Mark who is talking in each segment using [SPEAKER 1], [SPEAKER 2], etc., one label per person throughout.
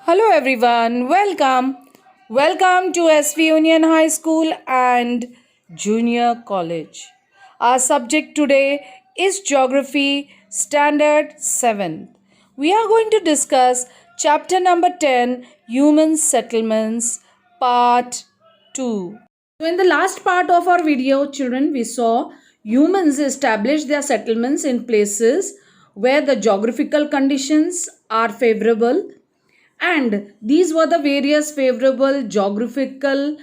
[SPEAKER 1] Hello everyone, welcome. Welcome to SV Union High School and Junior College. Our subject today is Geography Standard 7. We are going to discuss chapter number 10, Human Settlements, part 2. So, in the last part of our video, children, we saw humans establish their settlements in places where the geographical conditions are favorable, and these were the various favorable geographical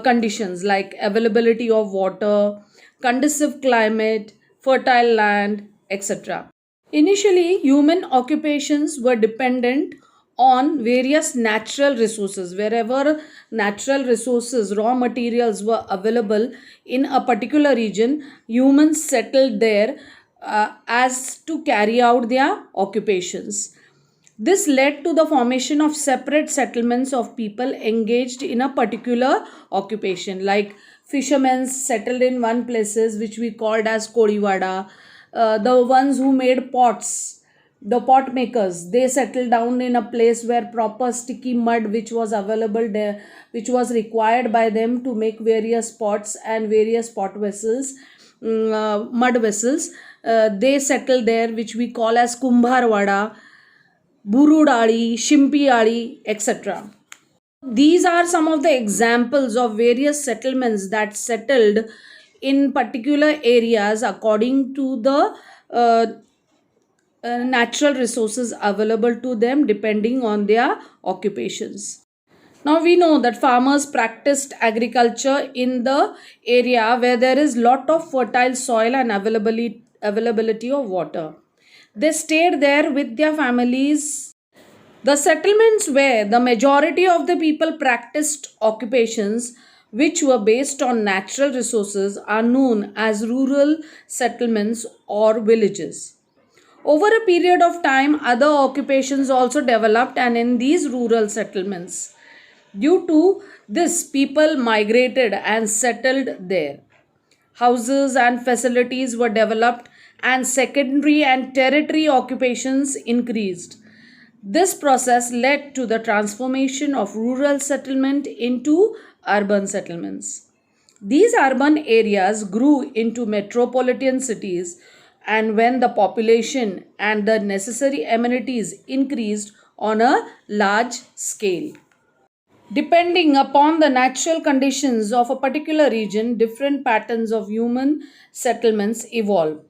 [SPEAKER 1] conditions like availability of water, conducive climate, fertile land, etc. Initially, human occupations were dependent on various natural resources. Wherever natural resources, raw materials were available in a particular region, humans settled there as to carry out their occupations. This led to the formation of separate settlements of people engaged in a particular occupation, like fishermen settled in one places which we called as Kodivada. The ones who made pots, the pot makers, they settled down in a place where proper sticky mud which was available there, which was required by them to make various pots and various pot vessels, mud vessels. They settled there, which we call as Kumbharwada, Burudali, Shimpiali, etc. These are some of the examples of various settlements that settled in particular areas according to the natural resources available to them depending on their occupations. Now we know that farmers practiced agriculture in the area where there is lot of fertile soil and availability of water. They stayed there with their families. The settlements where the majority of the people practiced occupations which were based on natural resources are known as rural settlements or villages. Over a period of time, other occupations also developed, and in these rural settlements, due to this, people migrated and settled there. Houses and facilities were developed, and secondary and tertiary occupations increased. This process led to the transformation of rural settlement into urban settlements. These urban areas grew into metropolitan cities, and when the population and the necessary amenities increased on a large scale. Depending upon the natural conditions of a particular region, different patterns of human settlements evolve.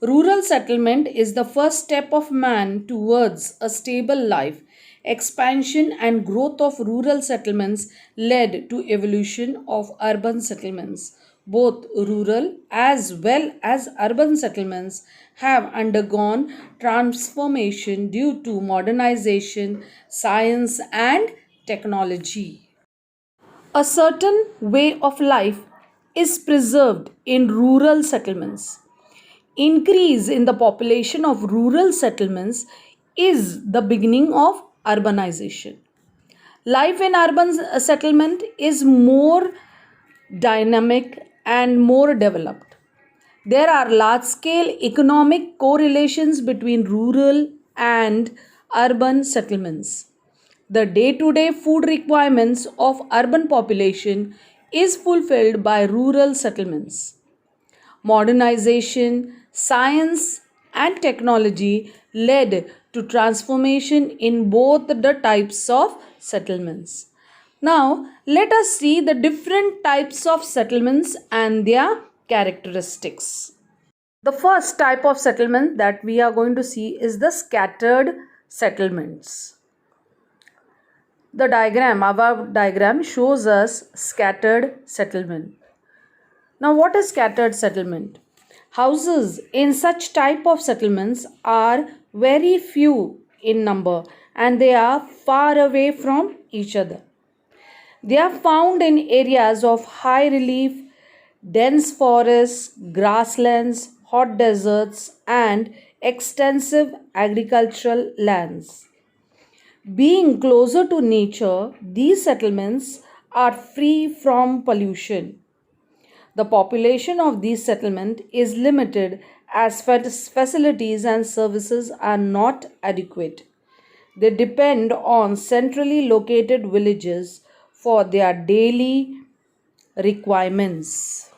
[SPEAKER 1] Rural settlement is the first step of man towards a stable life. Expansion and growth of rural settlements led to evolution of urban settlements. Both rural as well as urban settlements have undergone transformation due to modernization, science, and technology. A certain way of life is preserved in rural settlements. Increase in the population of rural settlements is the beginning of urbanization. Life in urban settlement is more dynamic and more developed. There are large scale economic correlations between rural and urban settlements. The day to day food requirements of urban population is fulfilled by rural settlements. Modernization, science, and technology led to transformation in both the types of settlements. Now, let us see the different types of settlements and their characteristics. The first type of settlement that we are going to see is the scattered settlements. Our diagram shows us scattered settlement. Now, what is scattered settlement? Houses in such type of settlements are very few in number and they are far away from each other. They are found in areas of high relief, dense forests, grasslands, hot deserts, and extensive agricultural lands. Being closer to nature, these settlements are free from pollution. The population of these settlements is limited as facilities and services are not adequate. They depend on centrally located villages for their daily requirements.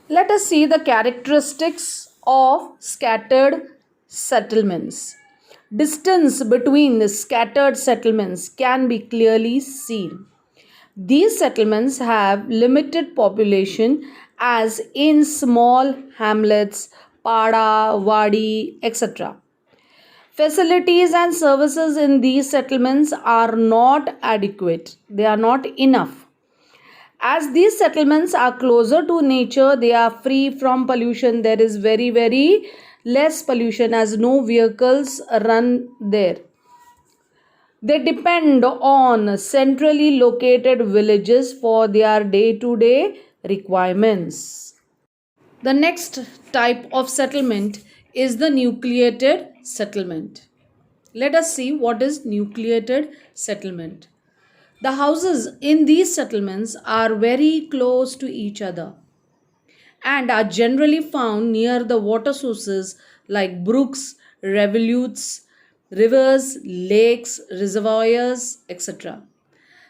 [SPEAKER 1] Let us see the characteristics of scattered settlements. Distance between the scattered settlements can be clearly seen. These settlements have limited population as in small hamlets, pada, wadi, etc. Facilities and services in these settlements are not adequate. They are not enough. As these settlements are closer to nature, they are free from pollution. There is very less pollution as no vehicles run there. They depend on centrally located villages for their day-to-day requirements. The next type of settlement is the nucleated settlement. Let us see what is nucleated settlement. The houses in these settlements are very close to each other and are generally found near the water sources like brooks, rivulets, rivers, lakes, reservoirs, etc.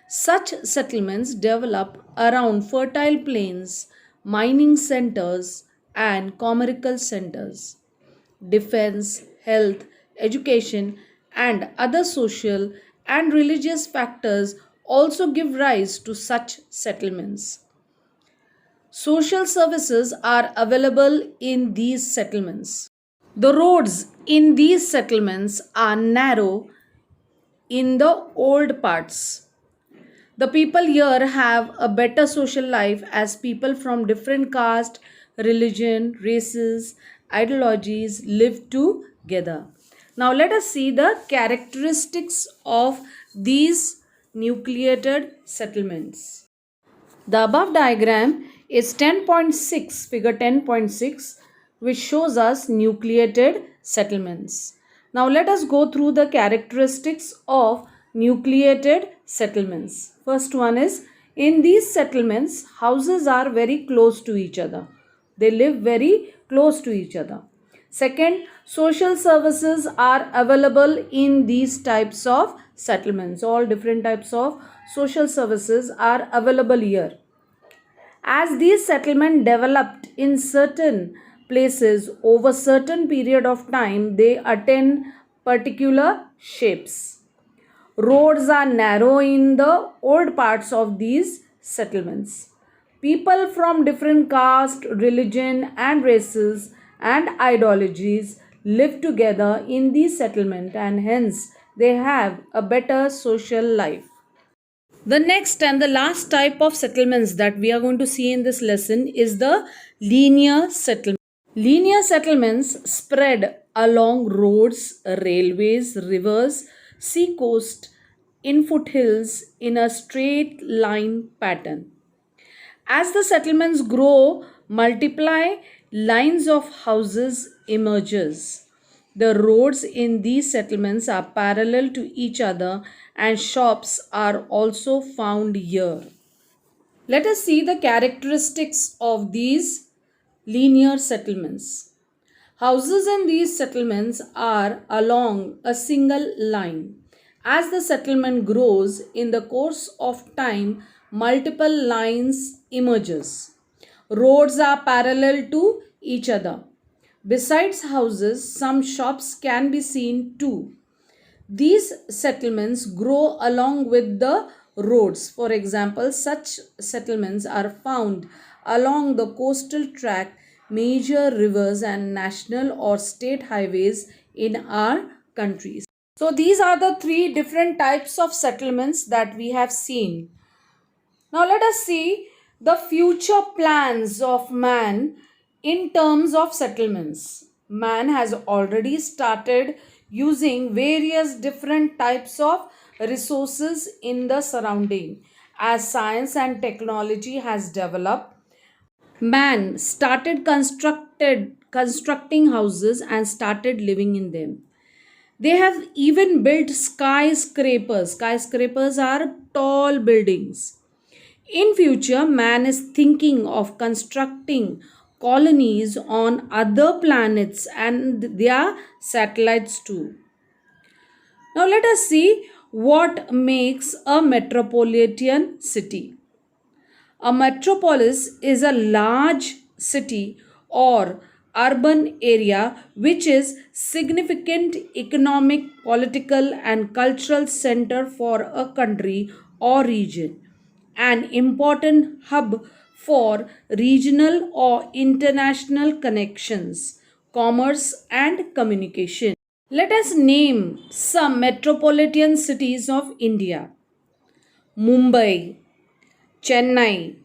[SPEAKER 1] Such settlements develop around fertile plains, mining centers, and commercial centers. Defense, health, education, and other social and religious factors also give rise to such settlements. Social services are available in these settlements. The roads in these settlements are narrow in the old parts. The people here have a better social life as people from different caste, religion, races, ideologies live together. Now let us see the characteristics of these nucleated settlements. The above diagram is 10.6, figure 10.6, which shows us nucleated settlements. Now let us go through the characteristics of nucleated settlements. First one is, in these settlements, houses are very close to each other. They live very close to each other. Second, social services are available in these types of settlements. All different types of social services are available here. As these settlements developed in certain places over certain period of time, they attain particular shapes. Roads are narrow in the old parts of these settlements. People from different caste, religion, and races and ideologies live together in these settlements, and hence they have a better social life. The next and the last type of settlements that we are going to see in this lesson is the linear settlement. Linear settlements spread along roads, railways, rivers, sea coast, in foothills in a straight line pattern. As the settlements grow, multiply, lines of houses emerges. The roads in these settlements are parallel to each other and shops are also found here. Let us see the characteristics of these linear settlements. Houses in these settlements are along a single line. As the settlement grows in the course of time, multiple lines emerges. Roads are parallel to each other. Besides houses, some shops can be seen too. These settlements grow along with the roads. For example, such settlements are found along the coastal track, major rivers, and national or state highways in our countries. So, these are the three different types of settlements that we have seen. Now, let us see the future plans of man in terms of settlements. Man has already started using various different types of resources in the surrounding. As science and technology has developed, man started constructing houses and started living in them. They have even built skyscrapers. Skyscrapers are tall buildings. In future, man is thinking of constructing colonies on other planets and their satellites too. Now let us see what makes a metropolitan city. A metropolis is a large city or urban area which is significant economic, political and cultural center for a country or region, an important hub for regional or international connections, commerce and communication. Let us name some metropolitan cities of India: Mumbai, Chennai,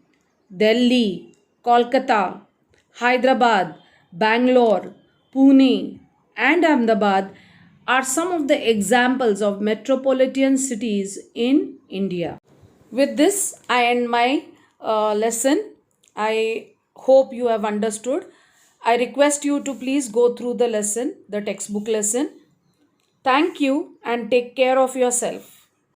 [SPEAKER 1] Delhi, Kolkata, Hyderabad, Bangalore, Pune, and Ahmedabad are some of the examples of metropolitan cities in India. With this, I end my lesson. I hope you have understood. I request you to please go through the lesson, the textbook lesson. Thank you and take care of yourself.